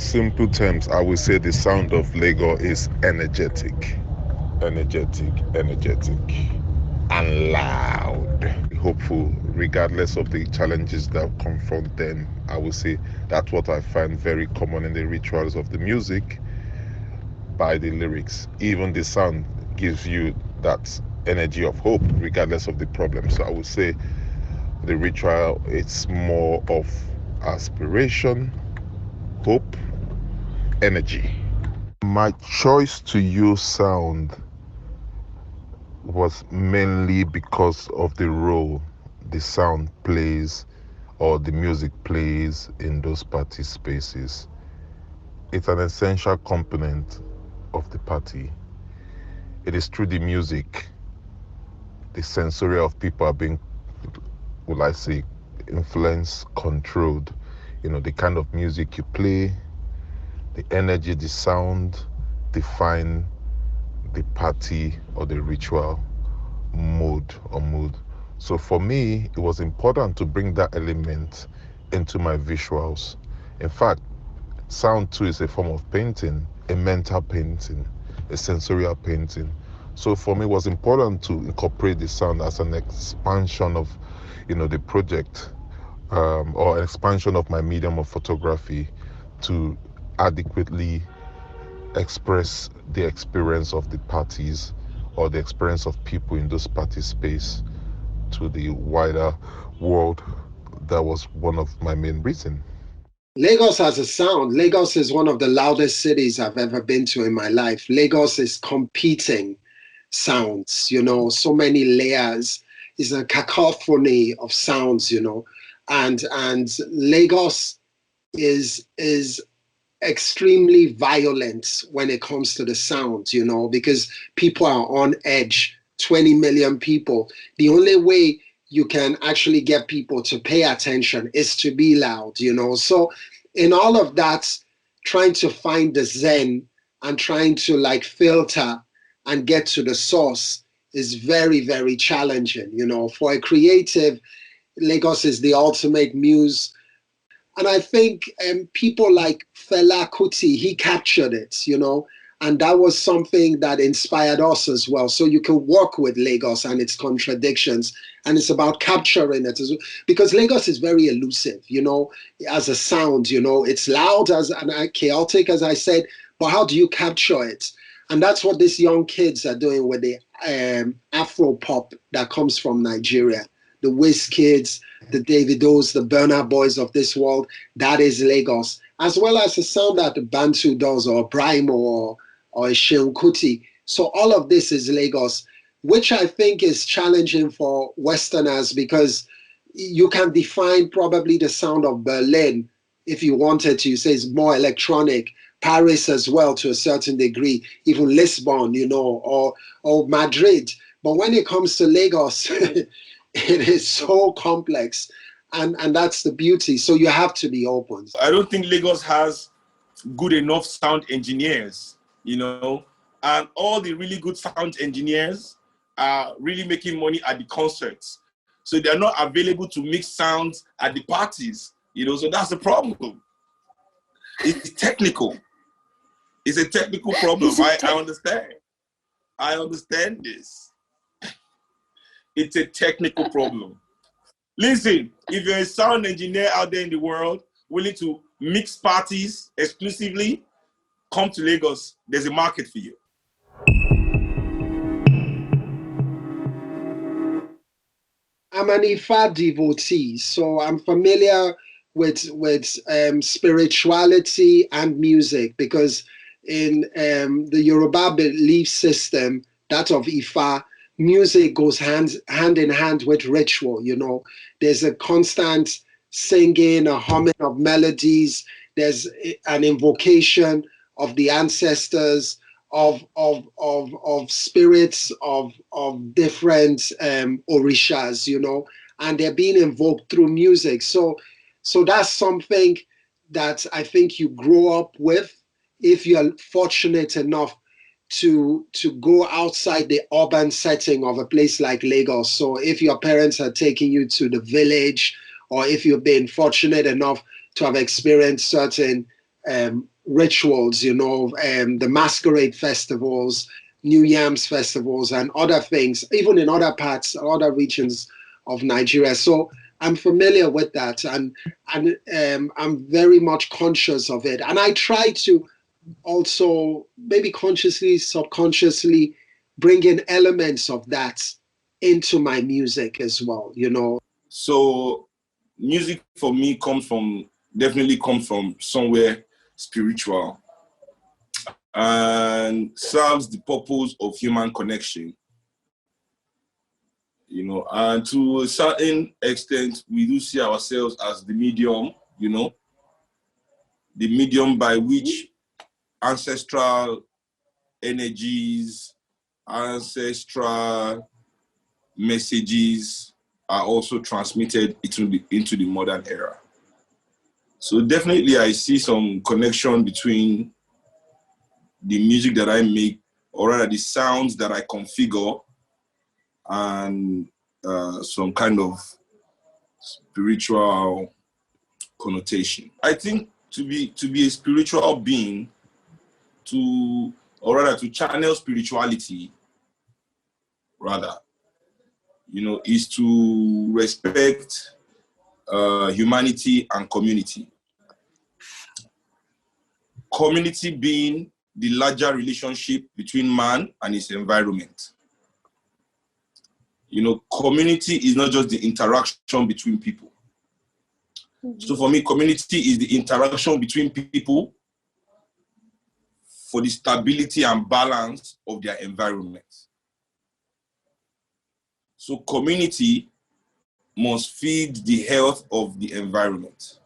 simple terms, I would say the sound of Lagos is energetic, and loud. Hopeful, regardless of the challenges that confront them. I would say that's what I find very common in the rituals of the music by the lyrics. Even the sound gives you that energy of hope, regardless of the problem. So I would say the ritual, it's more of aspiration, hope, energy. My choice to use sound was mainly because of the role the sound plays or the music plays in those party spaces. It's an essential component of the party. It is through the music, the sensory of people are being, will I say, influenced, controlled. The kind of music you play, the energy, the sound define the party or the ritual mood or mood. So for me, it was important to bring that element into my visuals. In fact, sound too is a form of painting, a mental painting, a sensorial painting. So for me, it was important to incorporate the sound as an expansion of, the project, or an expansion of my medium of photography to adequately express the experience of the parties or the experience of people in those party space to the wider world. That was one of my main reasons. Lagos has a sound. Lagos is one of the loudest cities I've ever been to in my life. Lagos is competing sounds, so many layers. It's a cacophony of sounds, and Lagos is extremely violent when it comes to the sound, because people are on edge. 20 million people. The only way you can actually get people to pay attention is to be loud, So in all of that, trying to find the zen and trying to filter and get to the source is very, very challenging. For a creative, Lagos is the ultimate muse. And I think people like Kuti, he captured it, and that was something that inspired us as well. So you can work with Lagos and its contradictions, and it's about capturing it as well. Because Lagos is very elusive, as a sound, it's loud and chaotic, as I said, but how do you capture it? And that's what these young kids are doing with the Afro pop that comes from Nigeria. The Wiz Kids, the Davidos, the Burna Boys of this world, that is Lagos. As well as the sound that the Bantu does, or Brimo, or Seun Kuti. So all of this is Lagos, which I think is challenging for Westerners, because you can define probably the sound of Berlin if you wanted to. You say it's more electronic. Paris as well to a certain degree, even Lisbon, or Madrid. But when it comes to Lagos, it is so complex, and that's the beauty. So you have to be open. I don't think Lagos has good enough sound engineers, and all the really good sound engineers are really making money at the concerts. So they're not available to mix sounds at the parties, so that's the problem. It's technical. It's a technical problem. I understand. I understand this. It's a technical problem. Listen, if you're a sound engineer out there in the world willing to mix parties exclusively, come to Lagos. There's a market for you. I'm an Ifa devotee, so I'm familiar with spirituality and music, because in the Yoruba belief system, that of Ifa, music goes hand in hand with ritual. There's a constant singing, a humming of melodies. There's an invocation of the ancestors, of spirits, of different orishas, and they're being invoked through music. So that's something that I think you grow up with if you're fortunate enough to go outside the urban setting of a place like Lagos. So if your parents are taking you to the village, or if you've been fortunate enough to have experienced certain rituals, you know, the masquerade festivals, New Yams festivals, and other things, even in other parts, other regions of Nigeria. So I'm familiar with that, and I'm very much conscious of it. And I try to also, maybe consciously, subconsciously, bring in elements of that into my music as well, you know. So music for me definitely comes from somewhere spiritual and serves the purpose of human connection. You know, and to a certain extent, we do see ourselves as the medium, you know, the medium by which ancestral energies, ancestral messages are also transmitted into the modern era. So definitely I see some connection between the music that I make, or rather the sounds that I configure, and some kind of spiritual connotation. I think to be a spiritual being, or rather to channel spirituality, rather, you know, is to respect humanity and community. Community being the larger relationship between man and his environment. You know, community is not just the interaction between people. So for me, community is the interaction between people for the stability and balance of their environment. So community must feed the health of the environment.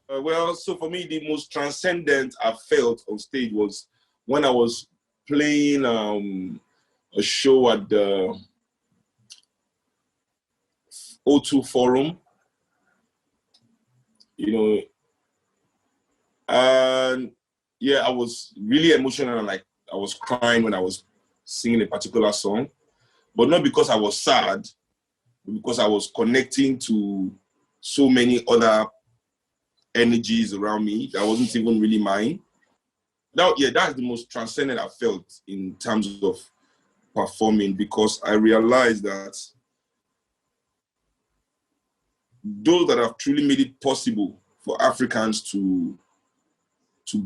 Well, so for me, the most transcendent I felt on stage was when I was playing a show at the O2 Forum, you know, and yeah, I was really emotional, and like I was crying when I was singing a particular song, but not because I was sad, but because I was connecting to so many other energies around me that wasn't even really mine. That's the most transcendent I felt in terms of performing, because I realized that those that have truly made it possible for Africans to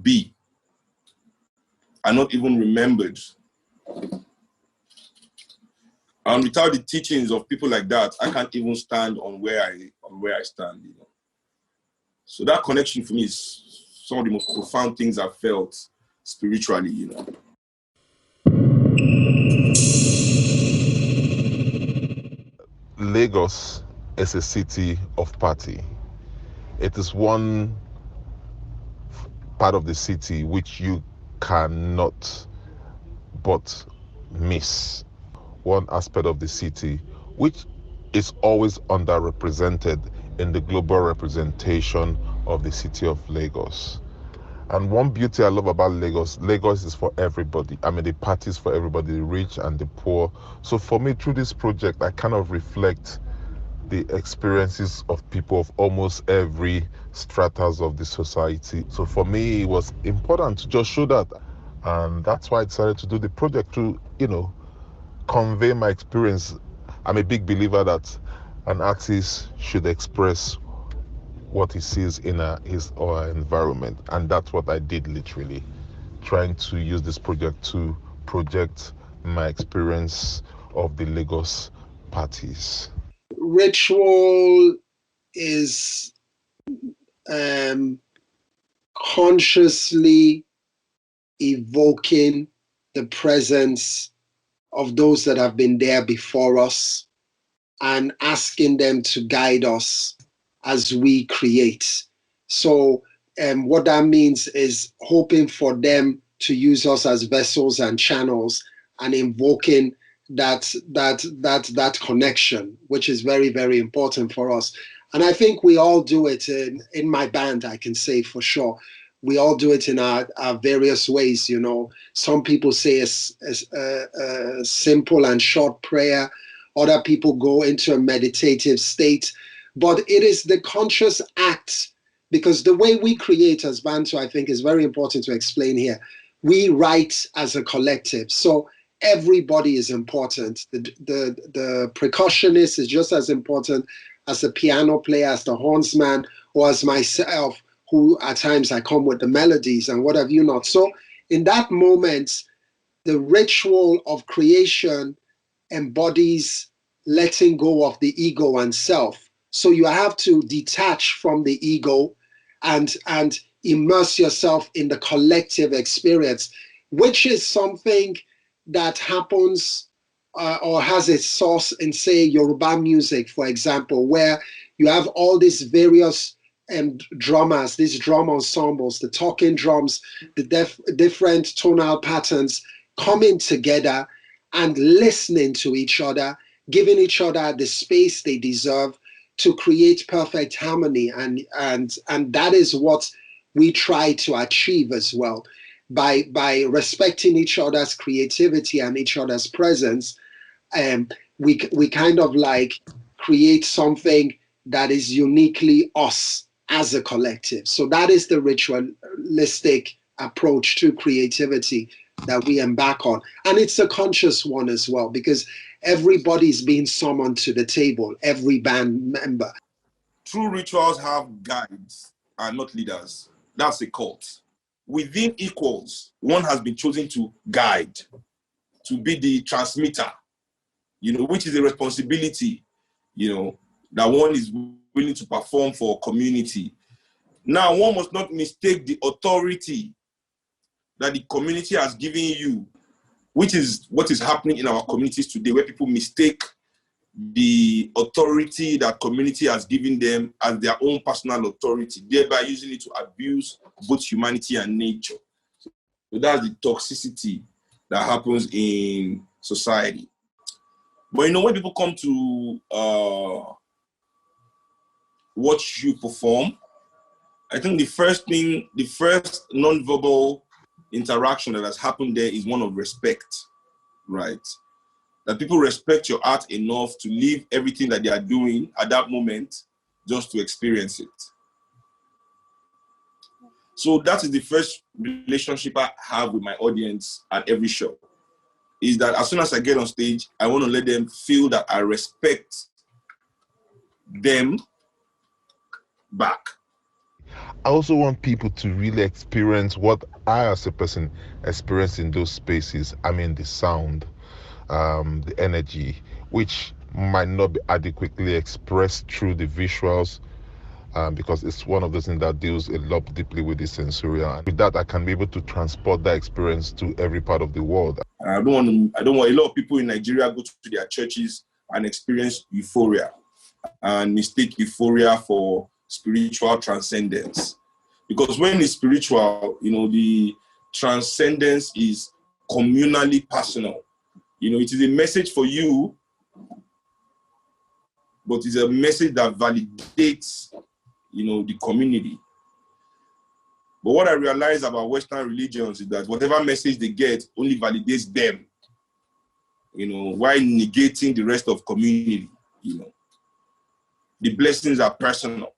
be are not even remembered. And without the teachings of people like that, I can't even stand on where I stand, you know. So that connection for me is some of the most profound things I've felt spiritually, you know. Lagos is a city of party. It is one part of the city which you cannot but miss. One aspect of the city which is always underrepresented in the global representation of the city of Lagos. And one beauty I love about Lagos is for everybody. I mean, the parties for everybody, the rich and the poor. So for me, through this project, I kind of reflect the experiences of people of almost every stratas of the society. So for me, it was important to just show that. And that's why I decided to do the project, to, you know, convey my experience. I'm a big believer that an artist should express what he sees in his or her environment, and that's what I did, literally trying to use this project to project my experience of the Lagos parties. Ritual is consciously evoking the presence of those that have been there before us and asking them to guide us as we create. So what that means is hoping for them to use us as vessels and channels, and invoking that connection, which is very, very important for us. And I think we all do it in my band, I can say for sure. We all do it in our various ways, you know. Some people say a simple and short prayer. Other people go into a meditative state. But it is the conscious act because the way we create as Bantu, I think, is very important to explain here. We write as a collective, so everybody is important. The percussionist is just as important as the piano player, as the hornsman, or as myself, who at times I come with the melodies and what have you not. So in that moment, the ritual of creation embodies letting go of the ego and self. So you have to detach from the ego and immerse yourself in the collective experience, which is something that happens or has its source in, say, Yoruba music, for example, where you have all these various drummers, these drum ensembles, the talking drums, the different tonal patterns coming together and listening to each other, giving each other the space they deserve to create perfect harmony. And that is what we try to achieve as well. By respecting each other's creativity and each other's presence, we kind of like create something that is uniquely us as a collective. So that is the ritualistic approach to creativity that we embark on. And it's a conscious one as well, because everybody's being summoned to the table, every band member. True rituals have guides and not leaders. That's a cult. Within equals, one has been chosen to guide, to be the transmitter, which is a responsibility, that one is willing to perform for community. Now, one must not mistake the authority that the community has given you, which is what is happening in our communities today, where people mistake the authority that community has given them as their own personal authority, thereby using it to abuse both humanity and nature. So that's the toxicity that happens in society. But when people come to watch you perform, I think the first non-verbal interaction that has happened there is one of respect, right? That people respect your art enough to leave everything that they are doing at that moment just to experience it. So that is the first relationship I have with my audience at every show, is that as soon as I get on stage, I want to let them feel that I respect them back. I also want people to really experience what I as a person experience in those spaces. I mean, the sound, the energy, which might not be adequately expressed through the visuals, because it's one of those things that deals a lot deeply with the sensorial. And with that, I can be able to transport that experience to every part of the world. I don't want a lot of people in Nigeria go to their churches and experience euphoria and mistake euphoria for spiritual transcendence. Because when it's spiritual, the transcendence is communally personal. It is a message for you, but it's a message that validates, the community. But what I realize about Western religions is that whatever message they get only validates them, while negating the rest of community, The blessings are personal.